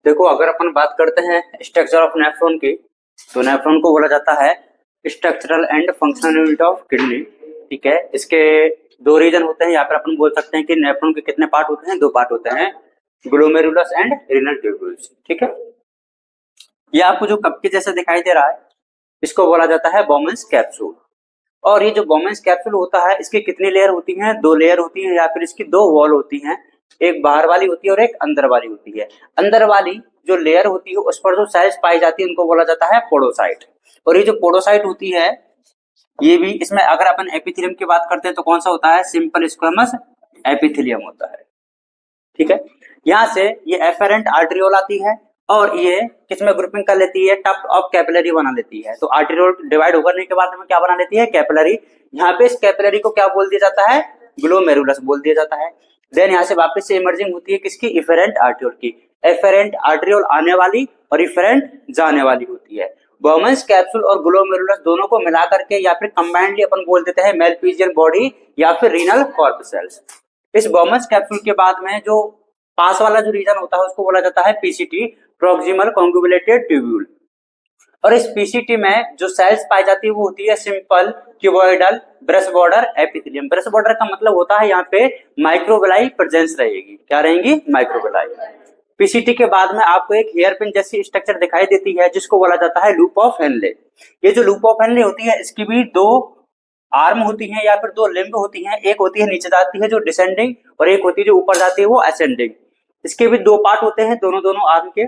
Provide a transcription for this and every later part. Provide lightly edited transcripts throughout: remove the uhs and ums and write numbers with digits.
देखो अगर अपन बात करते हैं स्ट्रक्चर ऑफ नेफ्रॉन की, तो नेफ्रॉन को बोला जाता है structural and functional unit of kidney. ठीक है, इसके दो रीजन होते हैं। यहाँ पर अपन बोल सकते हैं कि नेफ्रॉन के कितने पार्ट होते हैं, दो पार्ट होते हैं, ग्लोमेरुलस एंड रीनल ट्यूब्यूल्स। ठीक है, ये आपको जो कप के जैसा दिखाई दे रहा है, इसको बोला जाता है बोमेंस कैप्सूल। और ये जो बोमेंस कैप्सूल होता है, इसकी कितनी लेयर होती हैं, दो लेयर होती हैं, या फिर इसकी दो वॉल होती हैं। एक बाहर वाली होती है और एक अंदर वाली होती है। अंदर वाली जो लेयर होती है उस पर जो सेल्स पाई जाती है उनको बोला जाता है पोडोसाइट। और ये जो पोडोसाइट होती है, ये भी इसमें अगर अपन एपिथेलियम की बात करते हैं तो कौन सा होता है, सिंपल स्क्वेमस एपिथेलियम होता है। ठीक है, यहाँ से ये एफेरेंट आर्टरियोल आती है और ये किसमें ग्रुपिंग कर लेती है, टप ऑफ कैपिलरी बना लेती है। तो आर्टरियोल डिवाइड होने के बाद में क्या बना लेती है, कैपिलरी। यहाँ पे इस कैपिलरी को क्या बोल दिया जाता है, ग्लोमेरुलस बोल दिया जाता है। देन यहाँ से वापस से इमर्जिंग होती है किसकी, इफेरेंट आर्टरियोल की। एफेरेंट आर्टरियोल आने वाली और इफेरेंट जाने वाली होती है। बोमेंस कैप्सूल और ग्लोमेरुलस दोनों को मिला करके या फिर कंबाइंडली अपन बोल देते हैं मेलपीजियन बॉडी या फिर रीनल कॉर्पसेल्स। इस बोमेंस कैप्सूल के बाद में जो पास वाला जो रीजन होता है उसको बोला जाता है पीसीटी, प्रॉक्सिमल कॉन्गुलेटेड ट्यूब्यूल। और इस पीसीटी में जो सेल्स पाई जाती है वो होती है simple cuboidal brush border epithelium. Brush border का मतलब होता है यहाँ पे माइक्रोविलाई प्रेजेंस रहेगी। क्या रहेंगी, माइक्रोविलाई। पीसीटी के बाद में आपको एक हेयर पिन जैसी स्ट्रक्चर दिखाई देती है जिसको बोला जाता है लूप ऑफ हेनले। ये जो लूप ऑफ हेनले होती है इसकी भी दो आर्म होती हैं या फिर दो लिम्ब होती हैं। एक होती है नीचे जाती है जो डिसेंडिंग, और एक होती है जो ऊपर जाती है वो असेंडिंग। इसके भी दो पार्ट होते हैं, दोनों दोनों आर्म के।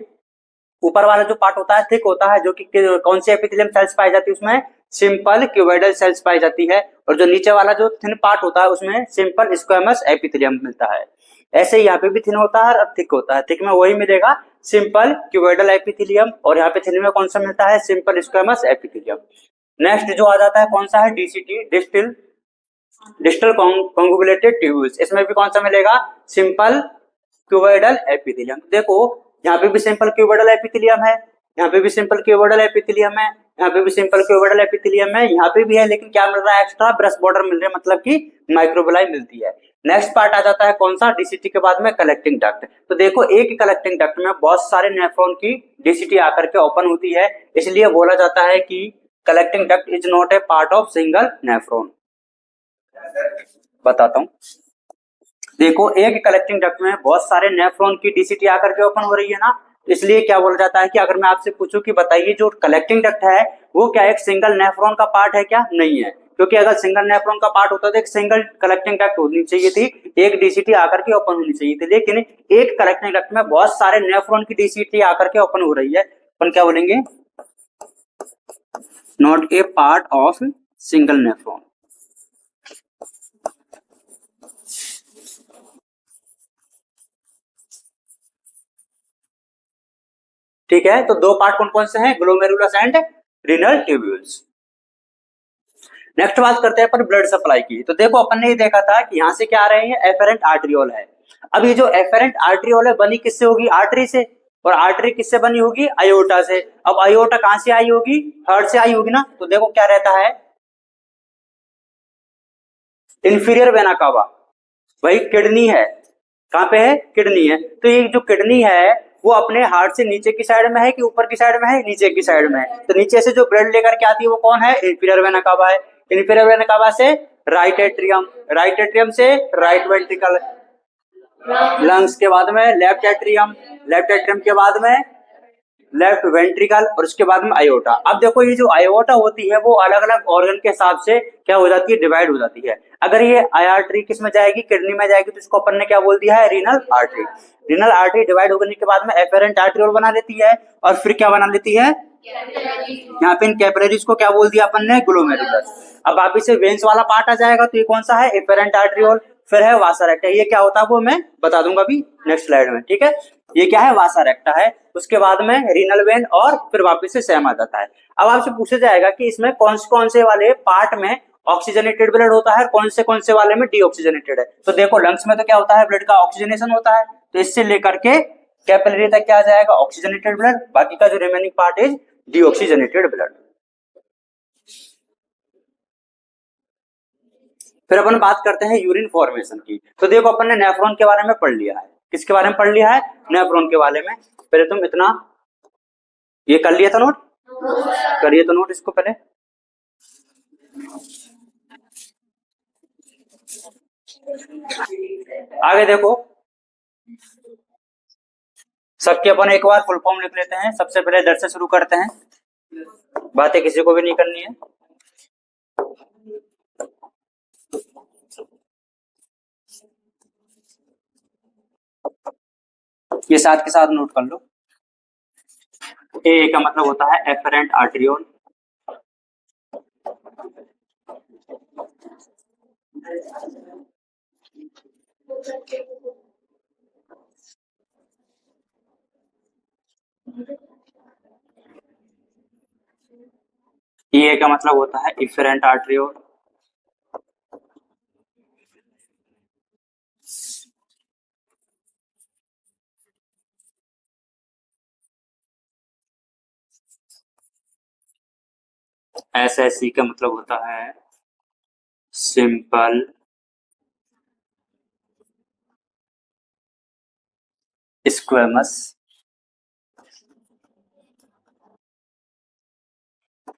ऊपर वाला जो पार्ट होता है थिक होता है, जो कि कौन सी एपिथेलियम सेल्स पाई जाती है उसमें, सिंपल क्यूबॉइडल सेल्स पाई जाती है। और जो नीचे वाला जो थिन पार्ट होता है उसमें सिंपल स्क्वेमस एपिथेलियम मिलता है। ऐसे ही यहाँ पे भी थिन होता है और थिक होता है। थिक में वही मिलेगा सिंपल क्यूबॉइडल एपिथेलियम, और यहाँ पे थिन में कौन सा मिलता है, सिंपल स्क्वेमस एपिथेलियम। नेक्स्ट जो आ जाता है कौन सा है, डीसीटी, डिस्टल कॉन्गुलेटेड ट्यूब्यूल्स। इसमें भी कौन सा मिलेगा, सिंपल क्यूबॉइडल एपिथेलियम। देखो यहाँ पे भी सिंपल क्यूबॉइडल एपिथेलियम है, यहाँ पे भी सिंपल क्यूबॉइडल एपिथेलियम है, यहाँ पे भी सिंपल क्यूबॉइडल एपिथेलियम है, यहाँ पे भी है, लेकिन क्या मिल रहा है, एक्स्ट्रा ब्रश बॉर्डर मिल रहा है, मतलब कि माइक्रोविलाई मिलती है। नेक्स्ट पार्ट आ जाता है कौन सा, डीसीटी के बाद में कलेक्टिंग डक्ट। तो देखो एक कलेक्टिंग डक्ट में बहुत सारे नेफ्रॉन की डीसीटी आकर के ओपन होती है, इसलिए बोला जाता है कि collecting duct is not a part of single nephron. बताता हूं, देखो एक कलेक्टिंग डक्ट में बहुत सारे नेफ्रॉन की डीसीटी आकर के ओपन हो रही है ना, इसलिए क्या बोला जाता है कि अगर मैं आपसे पूछूं कि बताइए जो कलेक्टिंग डक्ट है वो क्या एक सिंगल नेफ्रॉन का पार्ट है, क्या नहीं है। क्योंकि अगर सिंगल नेफ्रॉन का पार्ट होता तो एक सिंगल कलेक्टिंग डक्ट होनी चाहिए थी, एक डीसीटी आकर के ओपन होनी चाहिए थी। लेकिन एक कलेक्टिंग डक्ट में बहुत सारे नेफ्रॉन की डीसीटी आकर के ओपन हो रही है, अपन क्या बोलेंगे, not a part of single nephron. ठीक है, तो दो पार्ट कौन कौन से हैं, glomerulus and renal tubules. Next बात करते हैं अपन ब्लड सप्लाई की। तो देखो अपन ने ये देखा था कि यहाँ से क्या आ रहे हैं, एफेरेंट आर्टरियोल है। अब ये जो एफेरेंट आर्टरियोल है बनी किससे होगी, आर्टरी से, और आर्टरी किससे बनी होगी, आयोटा से। अब आयोटा कहां से आई होगी, हार्ट से आई होगी ना। तो देखो क्या रहता है, इंफीरियर वेना कावा, वही किडनी है। कहां पे है, किडनी है। तो ये जो किडनी है वो अपने हार्ट से नीचे की साइड में है कि ऊपर की साइड में है, नीचे की साइड में है। तो नीचे से जो ब्लड लेकर के आती है वो कौन है, इंफीरियर वेना कावा है। इंफीरियर वेना कावा से राइट एट्रियम, राइट एट्रियम से राइट वेंट्रिकल, लंग्स के बाद में लेफ्ट एट्रियम, लेफ्ट एट्रियम के बाद में लेफ्ट वेंट्रिकल, और उसके बाद में आयोटा। अब देखो ये जो आयोटा होती है वो अलग अलग ऑर्गन के हिसाब से क्या हो जाती है, डिवाइड हो जाती है। अगर ये आर्टरी किस में जाएगी, किडनी में जाएगी, तो इसको अपन ने क्या बोल दिया है, renal artery. Renal artery divide होने के बाद में एफेरेंट आर्टरियोल बना लेती है, और फिर क्या बना लेती है, यहाँ पे इन कैपिलरीज को क्या बोल दिया अपन ने, ग्लोमेरुलस। अब आप इसे वेन्स वाला पार्ट आ जाएगा, तो ये कौन सा है, एफेरेंट आर्टरियोल। फिर है वासा रेक्टा, ये क्या होता है वो मैं बता दूंगा अभी नेक्स्ट स्लाइड में। ठीक है, ये क्या है, वासा रेक्टा है। उसके बाद में रीनल वेन, और फिर वापस से सेम आ जाता है। अब आपसे पूछा जाएगा कि इसमें कौन से वाले पार्ट में ऑक्सीजनेटेड ब्लड होता है, कौन से वाले में डीऑक्सीजनेटेड है। तो देखो लंग्स में तो क्या होता है, ब्लड का ऑक्सीजनेशन होता है, तो इससे लेकर के कैपिलरी तक क्या आ जाएगा, ऑक्सीजनेटेड ब्लड। बाकी का जो remaining part is deoxygenated blood. फिर अपन बात करते हैं यूरिन फॉर्मेशन की। तो देखो अपन ने नेफ्रॉन के बारे में पढ़ लिया है, किसके बारे में पढ़ लिया है? नेफ्रॉन के बारे में। पहले तुम इतना ये कर लिया था नोट, करिए तो नोट इसको पहले। आगे देखो, सबके अपन एक बार फुल फॉर्म लिख लेते हैं। सबसे पहले दर से शुरू करते हैं, बातें किसी को भी नहीं करनी है। ये साथ के साथ नोट कर लो। ए का मतलब होता है एफरेंट आर्टरियोल, ए का मतलब होता है इफरेंट आर्टरियोल, एसएससी का मतलब होता है सिंपल स्क्वेमस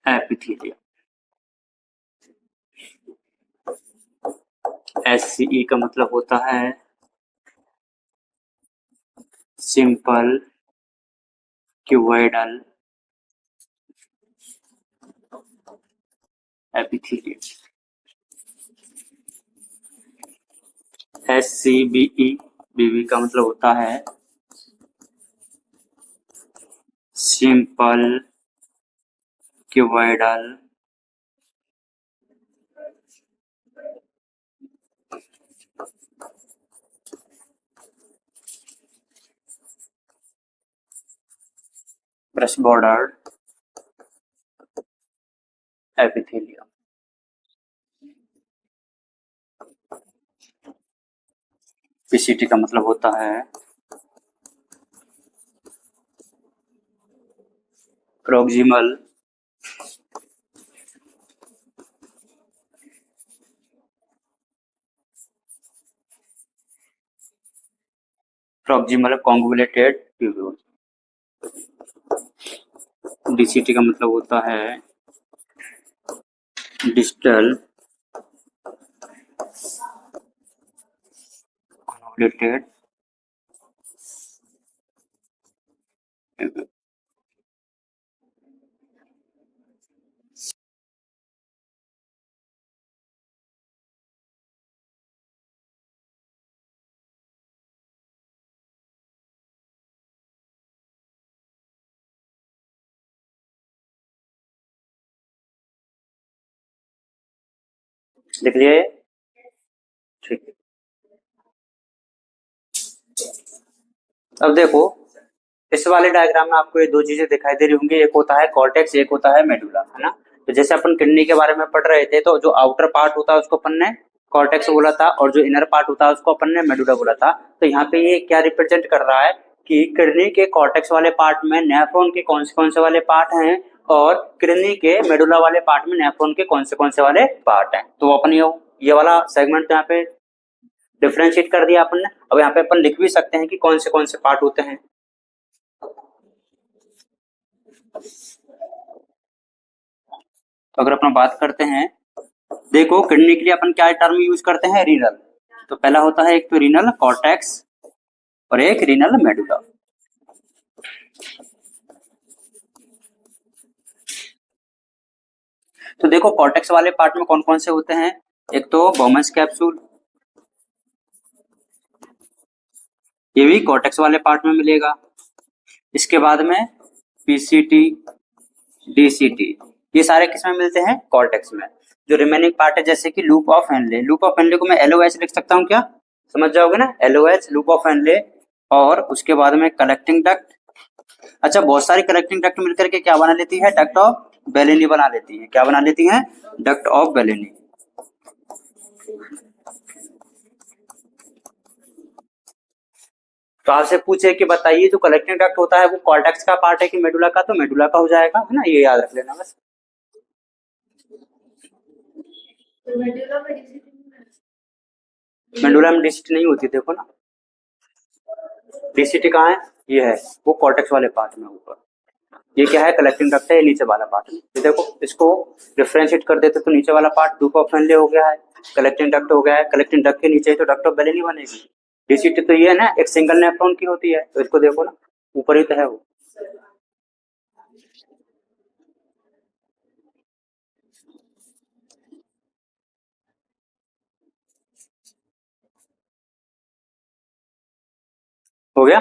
एपिथेलियम। एससीई का मतलब होता है सिंपल क्यूबॉइडल एपिथेलियम। एससीबीई बीबी का मतलब होता है simple cuboidal brush border epithelium. PCT का मतलब होता है प्रोक्सिमल कॉन्गुलेटेड ट्यूब्यूल। डीसीटी का मतलब होता है डिस्टल कॉन्गुलेटेड ट्यूब्यूल। लिख लिए? ठीक है। अब देखो, इस वाले डायग्राम में आपको ये दो चीजें दिखाई दे रही होंगी, एक होता है कॉर्टेक्स, एक होता है मेडुला, है ना। तो जैसे अपन किडनी के बारे में पढ़ रहे थे, तो जो आउटर पार्ट होता है उसको अपन ने कॉर्टेक्स बोला था, और जो इनर पार्ट होता है उसको अपन ने मेडुला बोला था। तो यहाँ पे ये क्या रिप्रेजेंट कर रहा है कि किडनी के कॉर्टेक्स वाले पार्ट में नेफ्रॉन के कौन से वाले पार्ट हैं, और किडनी के मेडुला वाले पार्ट में नेफ्रॉन के कौन से वाले पार्ट हैं। तो अपन ये वाला सेगमेंट यहाँ पे डिफरेंशिएट कर दिया अपन ने। अब यहाँ पे अपन लिख भी सकते हैं कि कौन से पार्ट होते हैं। तो अगर अपन बात करते हैं, देखो किडनी के लिए अपन क्या टर्म यूज करते हैं? रीनल। तो पहला होता है एक तो रीनल कॉर्टेक्स और एक रीनल मेडुला। तो देखो कॉर्टेक्स वाले पार्ट में कौन से होते हैं? एक तो बोमेंस कैप्सूल, ये भी कॉर्टेक्स वाले पार्ट में मिलेगा। इसके बाद में पीसीटी, डीसीटी, ये सारे किसमें मिलते हैं? कॉर्टेक्स में। जो रिमेनिंग पार्ट है जैसे कि loop of Henley, loop of Henley को मैं एलओएच लिख सकता हूँ क्या? समझ जाओगे ना, एलओएच लूप ऑफ हेनले। और उसके बाद में कलेक्टिंग डक्ट। अच्छा, बहुत सारी कलेक्टिंग डक्ट मिलकर के क्या बना लेती है? डक्ट ऑफ बेलेनी बना लेती है। क्या बना लेती है? Duct of Bellini. तो आपसे पूछे कि बताइए जो कलेक्टिंग डक्ट होता है वो कॉर्टेक्स का पार्ट है कि मेडुला का? तो मेडुला का हो जाएगा, है ना, ये याद रख लेना बस। मेडुला में डीसीटी नहीं होती, देखो ना। डीसीटी कहाँ है, ये है, वो कॉर्टेक्स वाले पार्ट में ऊपर। ये क्या है, कलेक्टिंग डक्ट है, ये नीचे वाला पार्ट है। ये देखो, इसको डिफरेंशिएट कर देते तो नीचे वाला पार्ट लूप ऑफ फैनले हो गया है, कलेक्टिंग डक्ट हो गया है। कलेक्टिंग डक्ट के नीचे तो डक्ट ऑफ बेलेनी बनेगी। डीसीटी तो ये है ना, एक सिंगल नेफ्रॉन की होती है, तो इसको देखो ना, ऊपर ही तो है वो। हो गया।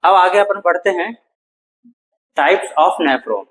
अब आगे अपन पढ़ते हैं types of nephron.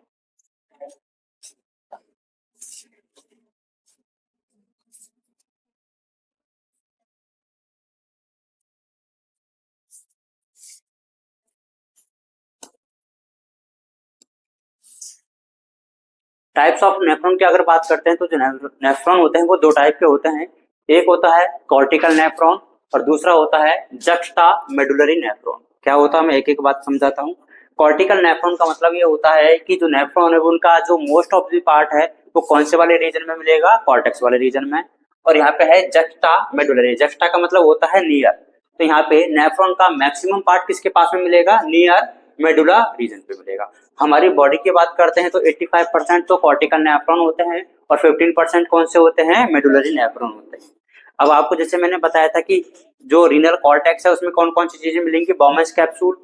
Types of nephron की अगर बात करते हैं तो जो नेफ्रॉन होते हैं वो दो टाइप के होते हैं। एक होता है कॉर्टिकल नेफ्रॉन और दूसरा होता है जक्स्टा मेडुलरी नेफ्रॉन। क्या होता है, मैं एक एक बात समझाता हूँ। कॉर्टिकल नेफ्रॉन का मतलब ये होता है कि जो नेफ्रॉन है उनका जो मोस्ट ऑफ द पार्ट है वो कौन से वाले रीजन में मिलेगा, कॉर्टेक्स वाले रीजन में। और यहाँ पे है जक्स्टा मेडुलरी, जक्स्टा का मतलब होता है नियर। तो यहाँ पे नेफ्रॉन का मैक्सिमम पार्ट किसके पास में मिलेगा, नियर मेडुला रीजन पे मिलेगा। हमारी बॉडी की बात करते हैं तो 85% तो कॉर्टिकल नेफ्रॉन होते हैं और 15% कौन से होते हैं, मेडुलरी नेफ्रॉन होते हैं। अब आपको जैसे मैंने बताया था कि जो रीनल कॉर्टेक्स है उसमें कौन कौन सी चीजें मिलेंगी, बॉमेंस कैप्सूल,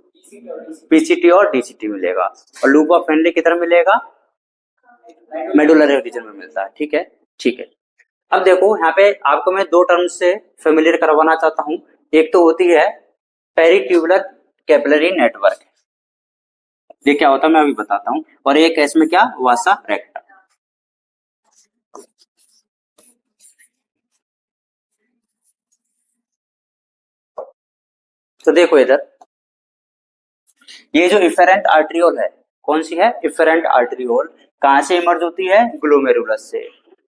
पीसीटी और डीसीटी मिलेगा। और लूप ऑफ फेनले किधर मिलेगा, मेडुलरी रीजन में मिलता है। ठीक है, ठीक है। अब देखो यहाँ पे आपको मैं दो टर्म से फेमिलियर करवाना चाहता हूँ। एक तो होती है पेरिट्यूबुलर कैपिलरी नेटवर्क, ये क्या होता है मैं अभी बताता हूँ। और एक है इसमें क्या, वासा रेक्टा। तो देखो इधर, ये जो इफेरेंट आर्ट्रियोल है, कौन सी है, इफेरेंट आर्ट्रियोल, कहां से इमर्ज होती है, ग्लोमेरुलस से।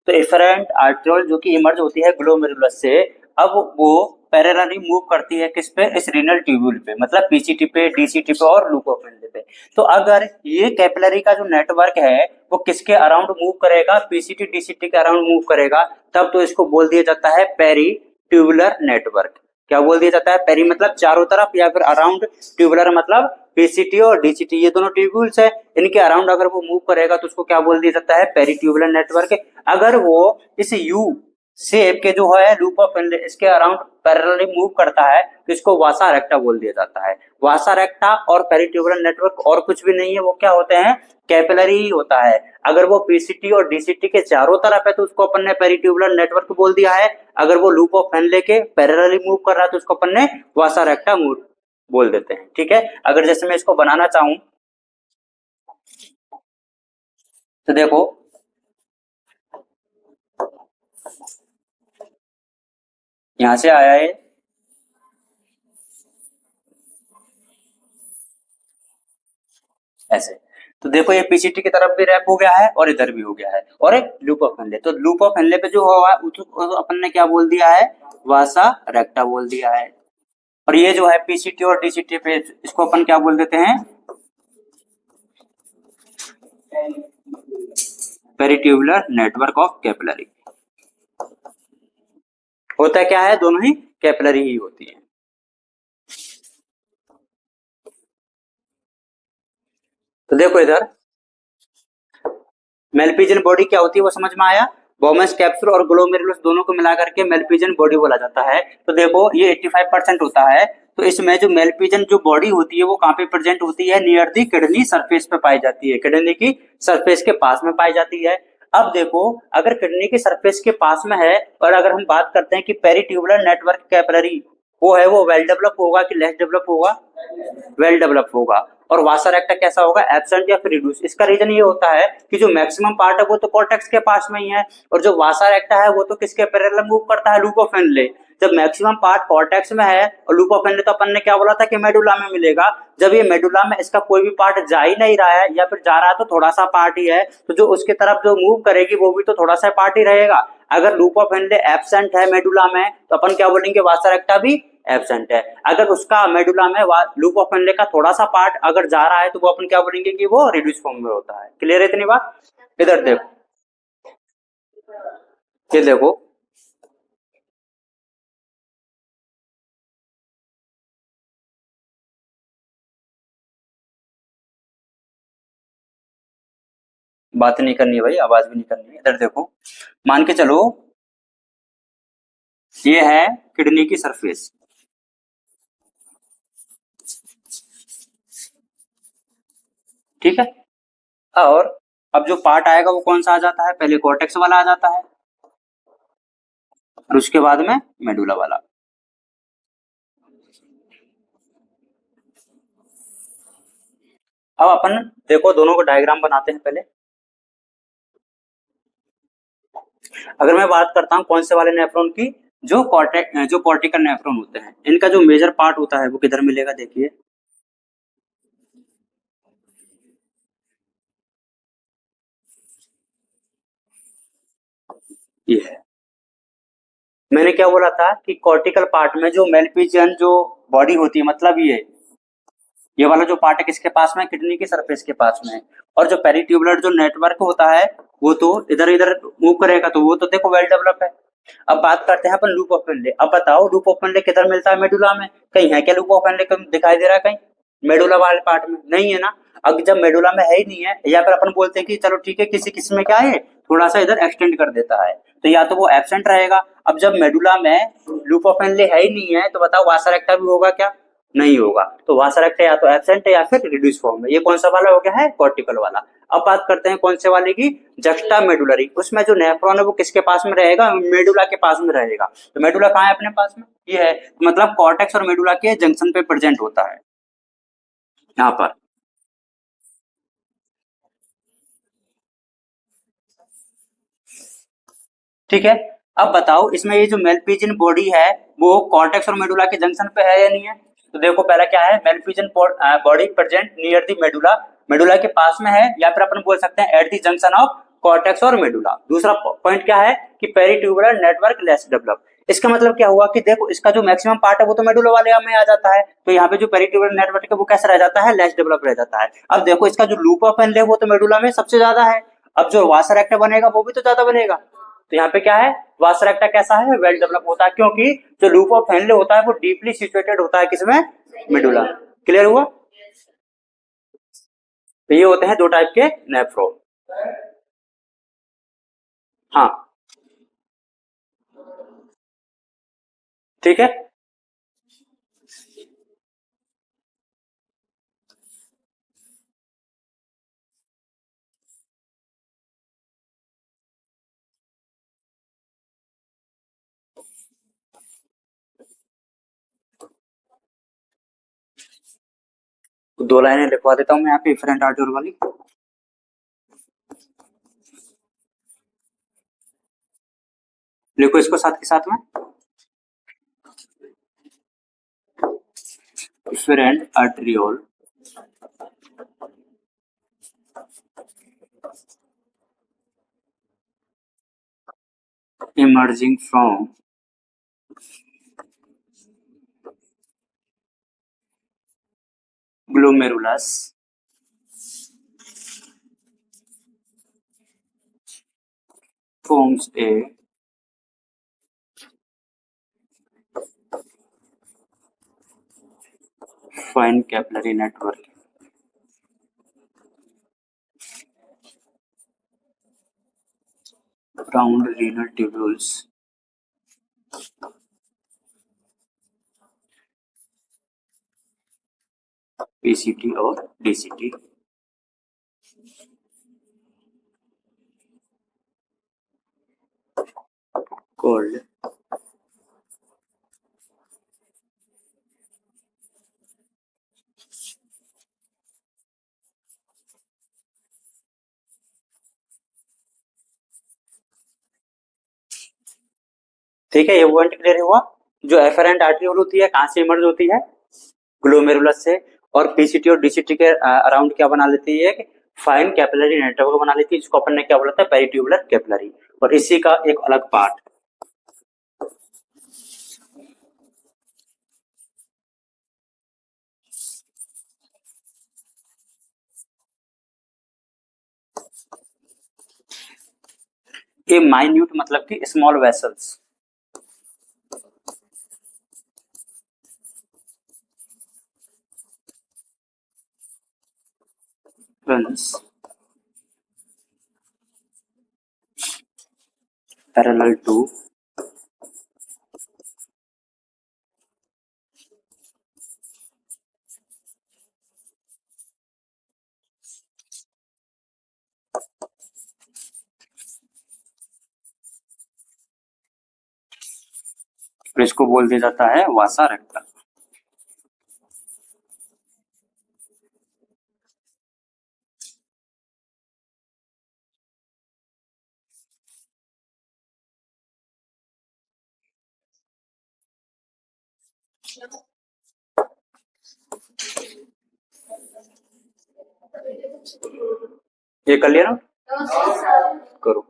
तो इफेरेंट आर्ट्रियोल जो कि इमर्ज होती है ग्लोमेरुलस से, अब वो पैरेलली मूव करती है किस पे, इस रीनल ट्यूब्यूल पे, मतलब पीसीटी पे, डीसीटी पे और लूप ऑफ फेनले पे। तो अगर ये कैपिलरी का जो नेटवर्क है वो किसके अराउंड मूव करेगा, पीसीटी डीसीटी के अराउंड मूव करेगा, तब तो इसको बोल दिया जाता है पेरी ट्यूबुलर नेटवर्क। क्या बोल दिया जाता है, पेरी मतलब चारों तरफ, या फिर अराउंड, ट्यूबुलर मतलब पीसीटी और डीसीटी, ये दोनों ट्यूब्यूल्स है, इनके अराउंड अगर वो मूव करेगा तो उसको क्या बोल दिया जाता है, पेरी ट्यूबुलर नेटवर्क। अगर वो इस यू शेप के जो है लूप ऑफ फेनले इसके अराउंड पैरेलली मूव करता है तो इसको वासा रेक्टा बोल दिया जाता है। वासा रेक्टा और पेरिट्यूबुलर नेटवर्क और कुछ भी नहीं है, वो क्या होते हैं, कैपिलरी ही होता है। अगर वो पीसीटी और डीसीटी के चारों तरफ है तो उसको अपन ने पेरिट्यूबुलर नेटवर्क बोल दिया है। अगर वो लूप ऑफ फेनले के पैरेलली मूव कर रहा है तो उसको अपन ने वासा रेक्टा बोल देते हैं। ठीक है, अगर जैसे मैं इसको बनाना चाहूं तो देखो, यहां से आया है ऐसे, तो देखो ये पीसीटी की तरफ भी रैप हो गया है और इधर भी हो गया है, और एक लूप ऑफ हेनले। तो लूप ऑफ हेनले पे जो हुआ उसको अपन ने क्या बोल दिया है, वासा रेक्टा बोल दिया है। और ये जो है पीसीटी और डीसीटी पे, इसको अपन क्या बोल देते हैं, पेरिट्यूबुलर नेटवर्क ऑफ कैपिलरी। होता क्या है, दोनों ही कैपिलरी ही होती है। तो देखो इधर मेलपिजन बॉडी क्या होती है वो समझ में आया। बोमेंस कैप्सूल और ग्लोमेरुलस दोनों को मिला करके मेलपिजन बॉडी बोला जाता है। तो देखो ये 85% होता है, तो इसमें जो मेलपिजन जो बॉडी होती है वो कहाँ पे प्रेजेंट होती है, नियर दी किडनी सरफेस पे पाई जाती है, किडनी की सरफेस के पास में पाई जाती है। अब देखो अगर किडनी की सरफेस के पास में है, और अगर हम बात करते हैं कि पेरिट्यूबुलर नेटवर्क कैपिलरी वो है वो वेल डेवलप होगा कि लेस डेवलप होगा, वेल डेवलप होगा। और वासर एक्टा कैसा होगा, एब्सेंट या फिर रिड्यूस। इसका रीजन ये होता है कि जो मैक्सिमम पार्ट है वो तो कॉर्टेक्स के पास में ही है, और जो वासर एक्टा है वो तो किसके पैरेलल मूव करता है, लूप ऑफ हेनले। जब मैक्सिमम पार्ट कॉर्टेक्स में है और लूप ऑफ हेनले तो अपन ने क्या बोला था कि मेडुला में मिलेगा, जब ये मेडुला में इसका कोई भी पार्ट जा ही नहीं रहा है या फिर जा रहा है तो थोड़ा सा पार्ट ही है, तो जो उसके तरफ जो मूव करेगी वो भी तो थोड़ा सा पार्ट ही रहेगा। अगर लूप ऑफ हेनले एब्सेंट है मेडुला में तो अपन क्या बोलेंगे, वासर एक्टा भी एब्सेंट है। अगर उसका मेडुला में लूप ऑफ हेनले का थोड़ा सा पार्ट अगर जा रहा है तो वो अपन क्या बोलेंगे कि वो रिड्यूस फॉर्म में होता है। क्लियर है इतनी बात? इधर देखो, ये देखो, बात नहीं करनी है भाई, आवाज भी नहीं करनी है। इधर देखो, मान के चलो ये है किडनी की सरफेस, ठीक है। और अब जो पार्ट आएगा वो कौन सा आ जाता है, पहले कॉर्टेक्स वाला आ जाता है और उसके बाद में मेडुला वाला। अब अपन देखो दोनों को डायग्राम बनाते हैं पहले। अगर मैं बात करता हूँ कौन से वाले नेफ्रॉन की, जो कॉर्टिकल नेफ्रॉन होते हैं, इनका जो मेजर पार्ट होता है वो किधर मिलेगा, देखिए ये है। मैंने क्या बोला था कि कॉर्टिकल पार्ट में जो मेलपिजियन जो बॉडी होती है, मतलब ये वाला जो पार्ट है किसके पास में, किडनी की सरफेस के पास में है। और जो पेरिट्यूबुलर जो नेटवर्क होता है वो तो इधर इधर मूव करेगा, तो वो तो देखो वेल डेवलप है। अब बात करते हैं अपन लूप ऑफ हेनले। अब बताओ लूप ऑफ हेनले किधर मिलता है, मेडुला में। कहीं है क्या लूप ऑफ हेनले, कहीं दिखाई दे रहा है कहीं मेडुला वाले पार्ट में? नहीं है ना। अब जब मेडुला में है ही नहीं है, या फिर अपन बोलते हैं कि चलो ठीक है किसी किसी में क्या है थोड़ा सा इधर एक्सटेंड कर देता है, तो या तो वो एब्सेंट रहेगा। अब जब मेडुला में लूप ऑफ हेनले है ही नहीं है तो बताओ वासर एक्टा भी होगा क्या, नहीं होगा। तो वासर एक्टा या तो एब्सेंट है या फिर रिड्यूस फॉर्म में। ये कौन सा वाला हो गया है, कॉर्टिकल वाला। अब बात करते हैं कौन से वाले की, जस्टा मेडुलरी। उसमें जो नेफ्रॉन है वो किसके पास में रहेगा, मेडुला के पास में रहेगा। तो मेडुला कहाँ है अपने पास में, ये है। मतलब कॉर्टेक्स और मेडुला के जंक्शन पे प्रेजेंट होता है यहाँ पर, ठीक है। अब बताओ इसमें ये जो मेलपिजियन बॉडी है वो कॉर्टेक्स और मेडुला के जंक्शन पे है या नहीं है। तो देखो पहला क्या है, Malpighian body present near the medulla, medulla के पास में है, या फिर अपन बोल सकते हैं at the junction of cortex और मेडुला। दूसरा पॉइंट क्या है कि पेरिट्यूबुलर नेटवर्क लेस डेवलप। इसका मतलब क्या हुआ कि देखो इसका जो मैक्सिमम पार्ट है वो तो मेडुला वाले में आ जाता है, तो यहाँ पे जो पेरिट्यूबुलर नेटवर्क है वो कैसा रह जाता है, लेस डेवलप रह जाता है। अब देखो इसका जो लूप ऑफ एनले वो तो मेडुला में सबसे ज्यादा है, अब जो वासर एक्टा बनेगा वो भी तो ज्यादा बनेगा। तो यहाँ पे क्या है, वासर एक्टा कैसा है, वेल डेवलप होता है, क्योंकि जो लूप ऑफ हेनले होता है वो डीपली सिचुएटेड होता है किसमें, मेडुला। क्लियर हुआ? तो ये होते हैं दो टाइप के नेफ्रॉन। हाँ ठीक है। तो दो लाइनें लिखवा देता हूँ मैं यहाँ पे इफरेंट आर्टिकल वाली, लिखो इसको साथ के साथ में, efferent arteriole emerging from glomerulus forms a fine capillary network around renal tubules PCT और DCT called ठीक है, ये पॉइंट क्लियर हुआ। जो एफरेंट आर्टरियोल होती है कहाँ से इमर्ज होती है, ग्लोमेरुलस से, और पीसीटी और डीसीटी के अराउंड क्या बना लेती है, फाइन कैपिलरी नेटवर्क बना लेती है, जिसको अपन ने क्या बोला था, पेरिट्यूबुलर कैपिलरी। और इसी का एक अलग पार्ट ये माइन्यूट मतलब कि स्मॉल वेसल्स, पैरेलल टू इसको बोल दिया जाता है वासा रेक्टा। ये कर लिया ना, करो।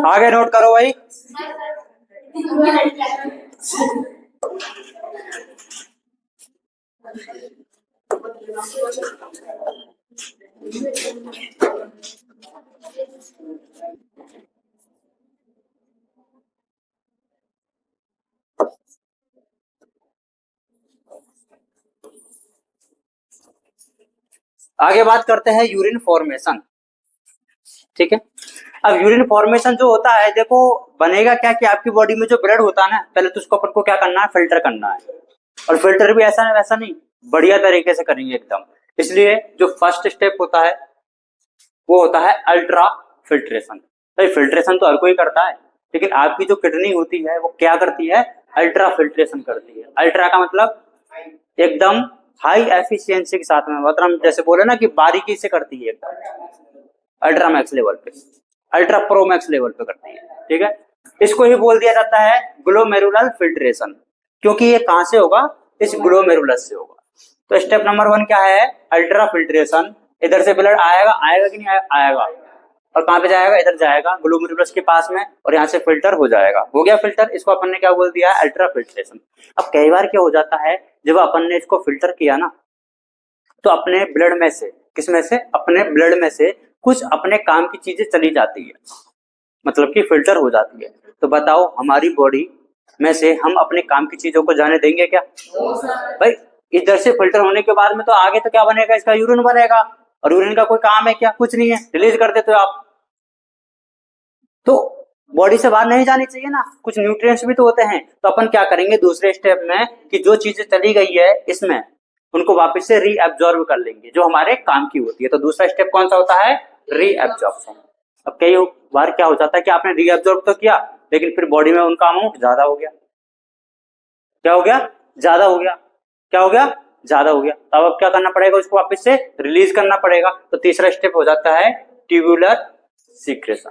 आगे नोट करो भाई। आगे बात करते हैं यूरिन फॉर्मेशन। ठीक है, अब यूरिन फॉर्मेशन जो होता है, देखो बनेगा क्या कि आपकी बॉडी में जो ब्लड होता है ना, पहले तो उसको अपन को क्या करना है, फिल्टर करना है। और फिल्टर भी ऐसा वैसा नहीं, बढ़िया तरीके से करेंगे एकदम। इसलिए जो फर्स्ट स्टेप होता है वो होता है अल्ट्रा फिल्ट्रेशन। तो फिल्ट्रेशन तो हर कोई करता है, लेकिन आपकी जो किडनी होती है वो क्या करती है, अल्ट्रा फिल्ट्रेशन करती है। अल्ट्रा का मतलब एकदम हाई एफिशिएंसी के साथ में, मतलब जैसे बोले ना कि बारीकी से करती है, एकदम अल्ट्रा मैक्स लेवल पे, अल्ट्रा प्रो मैक्स लेवल पे करती है। ठीक है, इसको ही बोल दिया जाता है ग्लोमेरुलर फिल्ट्रेशन, क्योंकि ये कहां से होगा, इस ग्लोमेरुलस से होगा। तो स्टेप नंबर 1 क्या है, अल्ट्रा फिल्ट्रेशन। इधर से ब्लड आएगा, आएगा कि नहीं आएगा, और कहां पे जाएगा, इधर जाएगा ग्लोमेरुलस के पास में, और यहाँ से फिल्टर हो जाएगा। हो गया फिल्टर, इसको अपन ने क्या बोल दिया, अल्ट्रा फिल्ट्रेशन। अब कई बार क्या हो जाता है, जब अपन ने इसको फिल्टर किया ना, तो अपने ब्लड में से, किस में से, अपने ब्लड में से कुछ अपने काम की चीजें चली जाती है, मतलब कि फिल्टर हो जाती है। तो बताओ हमारी बॉडी में से हम अपने काम की चीजों को जाने देंगे क्या भाई। इधर से फिल्टर होने के बाद में तो आगे तो क्या बनेगा, इसका यूरिन बनेगा, और यूरिन का कोई काम है क्या, कुछ नहीं है, रिलीज कर देते हो आप। तो बॉडी से बाहर नहीं जानी चाहिए ना, कुछ न्यूट्रिएंट्स भी तो होते हैं। तो अपन क्या करेंगे दूसरे स्टेप में, कि जो चीजें चली गई है इसमें, उनको वापस से रीअब्जॉर्ब कर लेंगे, जो हमारे काम की होती है। तो दूसरा स्टेप कौन सा होता है, रीअब्जॉर्प्शन। अब कई बार क्या हो जाता है कि आपने रीअब्जॉर्ब तो किया, लेकिन फिर बॉडी में उनका अमाउंट ज्यादा हो गया। क्या हो गया, ज्यादा हो गया। क्या हो गया, ज्यादा हो गया। तब अब क्या करना पड़ेगा, उसको वापस से रिलीज करना पड़ेगा। तो तीसरा स्टेप हो जाता है ट्यूबुलर सीक्रेशन।